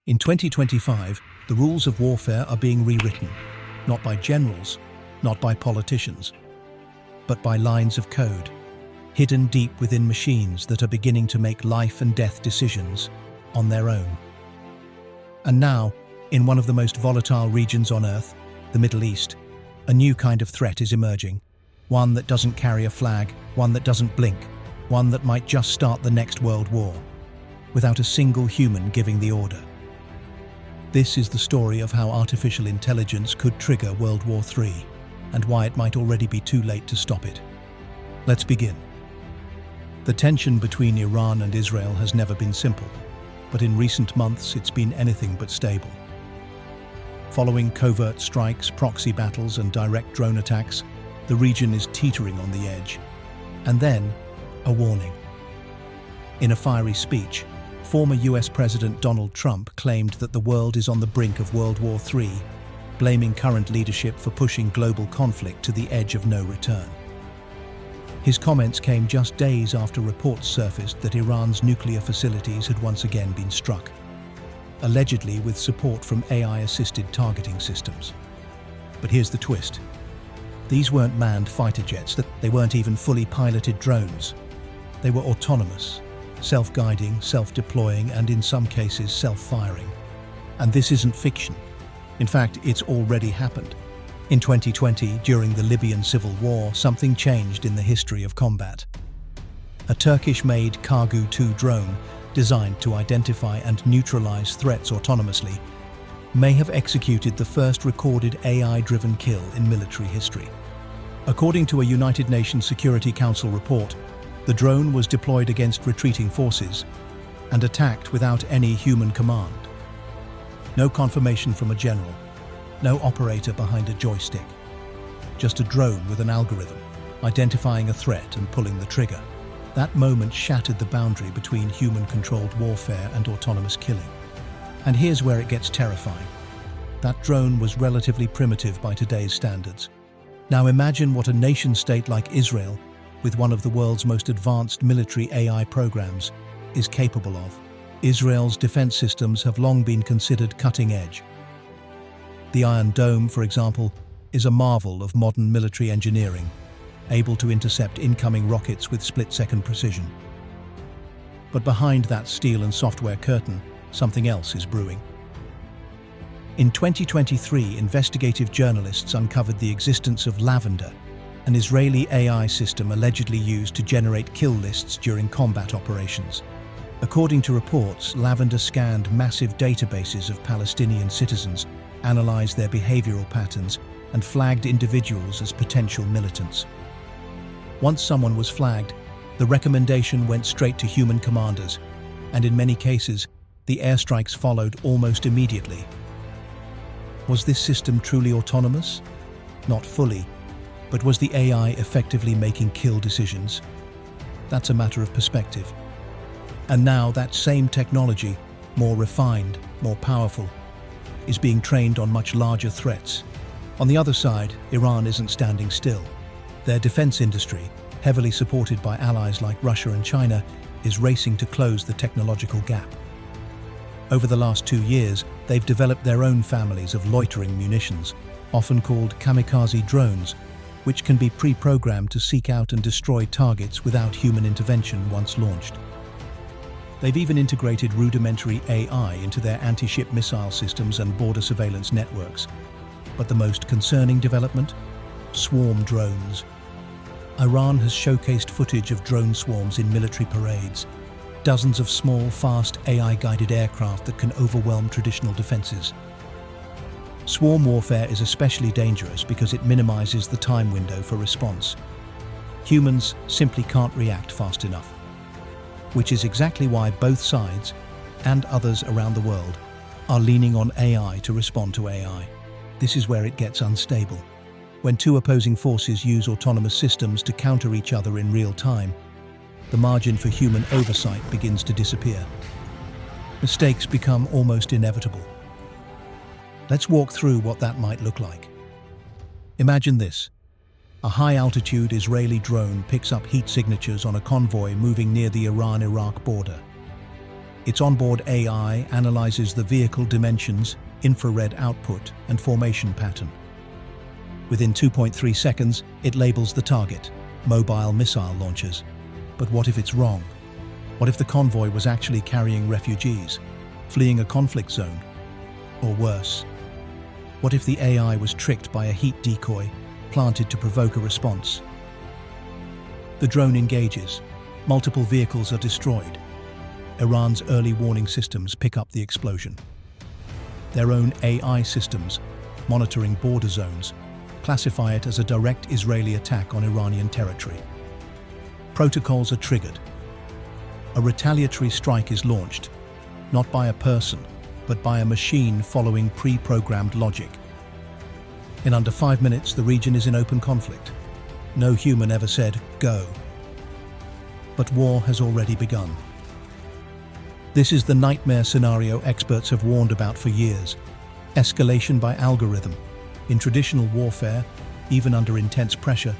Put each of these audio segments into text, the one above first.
In 2025, the rules of warfare are being rewritten, not by generals, not by politicians, but by lines of code, hidden deep within machines that are beginning to make life and death decisions on their own. And now, in one of the most volatile regions on Earth, the Middle East, a new kind of threat is emerging. One that doesn't carry a flag, one that doesn't blink, one that might just start the next world war, without a single human giving the order. This is the story of how artificial intelligence could trigger World War III, and why it might already be too late to stop it. Let's begin. The tension between Iran and Israel has never been simple, but in recent months it's been anything but stable. Following covert strikes, proxy battles and direct drone attacks, the region is teetering on the edge. And then, a warning. In a fiery speech, former US President Donald Trump claimed that the world is on the brink of World War III, blaming current leadership for pushing global conflict to the edge of no return. His comments came just days after reports surfaced that Iran's nuclear facilities had once again been struck, allegedly with support from AI-assisted targeting systems. But here's the twist. These weren't manned fighter jets, they weren't even fully piloted drones. They were autonomous, self-guiding, self-deploying, and in some cases self-firing. And this isn't fiction. In fact, it's already happened. In 2020, during the Libyan civil war, something changed in the history of combat. A Turkish-made Kargu-2 drone, designed to identify and neutralize threats autonomously, may have executed the first recorded AI-driven kill in military history. According to a United Nations Security Council report, the drone was deployed against retreating forces and attacked without any human command. No confirmation from a general, no operator behind a joystick. Just a drone with an algorithm, identifying a threat and pulling the trigger. That moment shattered the boundary between human-controlled warfare and autonomous killing. And here's where it gets terrifying. That drone was relatively primitive by today's standards. Now imagine what a nation-state like Israel, with one of the world's most advanced military AI programs, is capable of. Israel's defense systems have long been considered cutting-edge. The Iron Dome, for example, is a marvel of modern military engineering, able to intercept incoming rockets with split-second precision. But behind that steel and software curtain, something else is brewing. In 2023, investigative journalists uncovered the existence of Lavender, an Israeli AI system allegedly used to generate kill lists during combat operations. According to reports, Lavender scanned massive databases of Palestinian citizens, analyzed their behavioral patterns, and flagged individuals as potential militants. Once someone was flagged, the recommendation went straight to human commanders, and in many cases, the airstrikes followed almost immediately. Was this system truly autonomous? Not fully, but was the AI effectively making kill decisions? That's a matter of perspective. And now that same technology, more refined, more powerful, is being trained on much larger threats. On the other side, Iran isn't standing still. Their defense industry, heavily supported by allies like Russia and China, is racing to close the technological gap. Over the last 2 years, they've developed their own families of loitering munitions, often called kamikaze drones, which can be pre-programmed to seek out and destroy targets without human intervention once launched. They've even integrated rudimentary AI into their anti-ship missile systems and border surveillance networks. But the most concerning development? Swarm drones. Iran has showcased footage of drone swarms in military parades. Dozens of small, fast, AI-guided aircraft that can overwhelm traditional defenses. Swarm warfare is especially dangerous because it minimizes the time window for response. Humans simply can't react fast enough. Which is exactly why both sides, and others around the world, are leaning on AI to respond to AI. This is where it gets unstable. When two opposing forces use autonomous systems to counter each other in real time, the margin for human oversight begins to disappear. Mistakes become almost inevitable. Let's walk through what that might look like. Imagine this. A high-altitude Israeli drone picks up heat signatures on a convoy moving near the Iran-Iraq border. Its onboard AI analyzes the vehicle dimensions, infrared output, and formation pattern. Within 2.3 seconds, it labels the target, mobile missile launchers. But what if it's wrong? What if the convoy was actually carrying refugees, fleeing a conflict zone? Or worse, what if the AI was tricked by a heat decoy, planted to provoke a response? The drone engages. Multiple vehicles are destroyed. Iran's early warning systems pick up the explosion. Their own AI systems, monitoring border zones, classify it as a direct Israeli attack on Iranian territory. Protocols are triggered. A retaliatory strike is launched, not by a person, but by a machine following pre-programmed logic. In under 5 minutes, the region is in open conflict. No human ever said, "Go." But war has already begun. This is the nightmare scenario experts have warned about for years. Escalation by algorithm. In traditional warfare, even under intense pressure,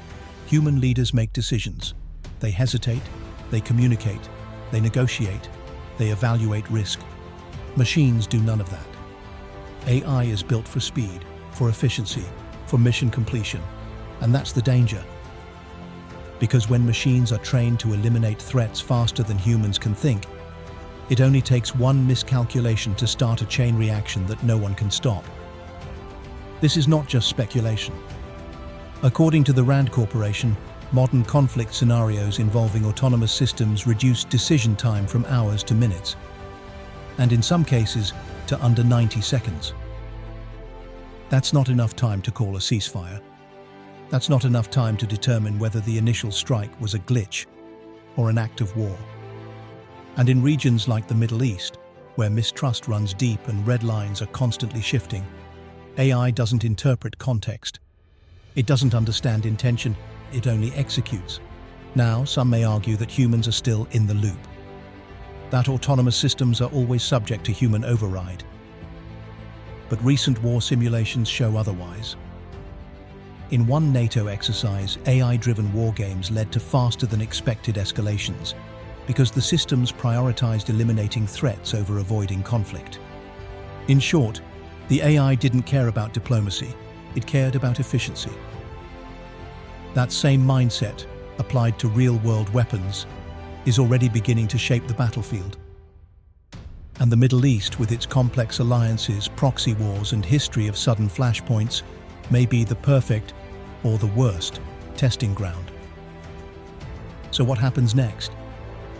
human leaders make decisions. They hesitate, they communicate, they negotiate, they evaluate risk. Machines do none of that. AI is built for speed, for efficiency, for mission completion, and that's the danger. Because when machines are trained to eliminate threats faster than humans can think, it only takes one miscalculation to start a chain reaction that no one can stop. This is not just speculation. According to the Rand Corporation, modern conflict scenarios involving autonomous systems reduce decision time from hours to minutes, and in some cases, to under 90 seconds. That's not enough time to call a ceasefire. That's not enough time to determine whether the initial strike was a glitch or an act of war. And in regions like the Middle East, where mistrust runs deep and red lines are constantly shifting, AI doesn't interpret context. It doesn't understand intention, it only executes. Now, some may argue that humans are still in the loop, that autonomous systems are always subject to human override. But recent war simulations show otherwise. In one NATO exercise, AI-driven war games led to faster than expected escalations, because the systems prioritized eliminating threats over avoiding conflict. In short, the AI didn't care about diplomacy, it cared about efficiency. That same mindset, applied to real-world weapons, is already beginning to shape the battlefield. And the Middle East, with its complex alliances, proxy wars, and history of sudden flashpoints, may be the perfect, or the worst, testing ground. So what happens next?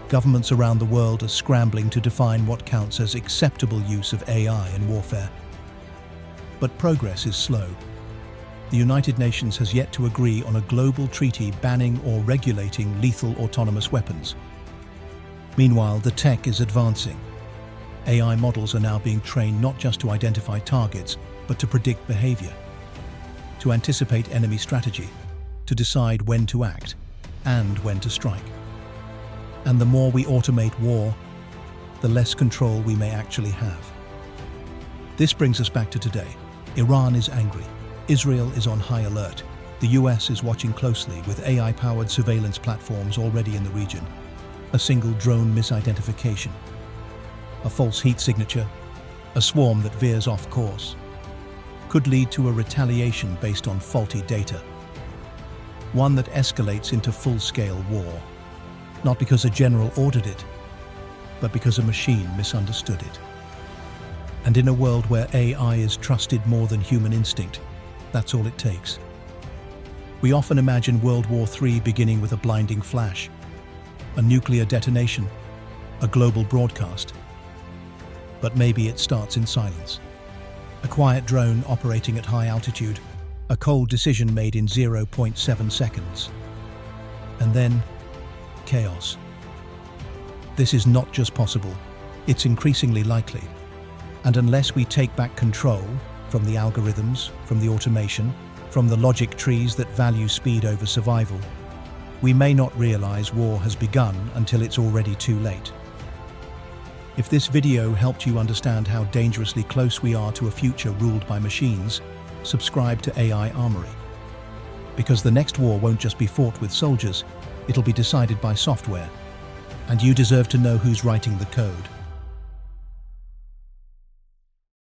Governments around the world are scrambling to define what counts as acceptable use of AI in warfare. But progress is slow. The United Nations has yet to agree on a global treaty banning or regulating lethal autonomous weapons. Meanwhile, the tech is advancing. AI models are now being trained not just to identify targets, but to predict behavior, to anticipate enemy strategy, to decide when to act and when to strike. And the more we automate war, the less control we may actually have. This brings us back to today. Iran is angry. Israel is on high alert. The US is watching closely, with AI-powered surveillance platforms already in the region. A single drone misidentification, a false heat signature, a swarm that veers off course, could lead to a retaliation based on faulty data. One that escalates into full-scale war, not because a general ordered it, but because a machine misunderstood it. And in a world where AI is trusted more than human instinct, that's all it takes. We often imagine World War III beginning with a blinding flash, a nuclear detonation, a global broadcast. But maybe it starts in silence. A quiet drone operating at high altitude, a cold decision made in 0.7 seconds. And then, chaos. This is not just possible, it's increasingly likely. And unless we take back control from the algorithms, from the automation, from the logic trees that value speed over survival, we may not realize war has begun until it's already too late. If this video helped you understand how dangerously close we are to a future ruled by machines, subscribe to AI Armory. Because the next war won't just be fought with soldiers, it'll be decided by software. And you deserve to know who's writing the code.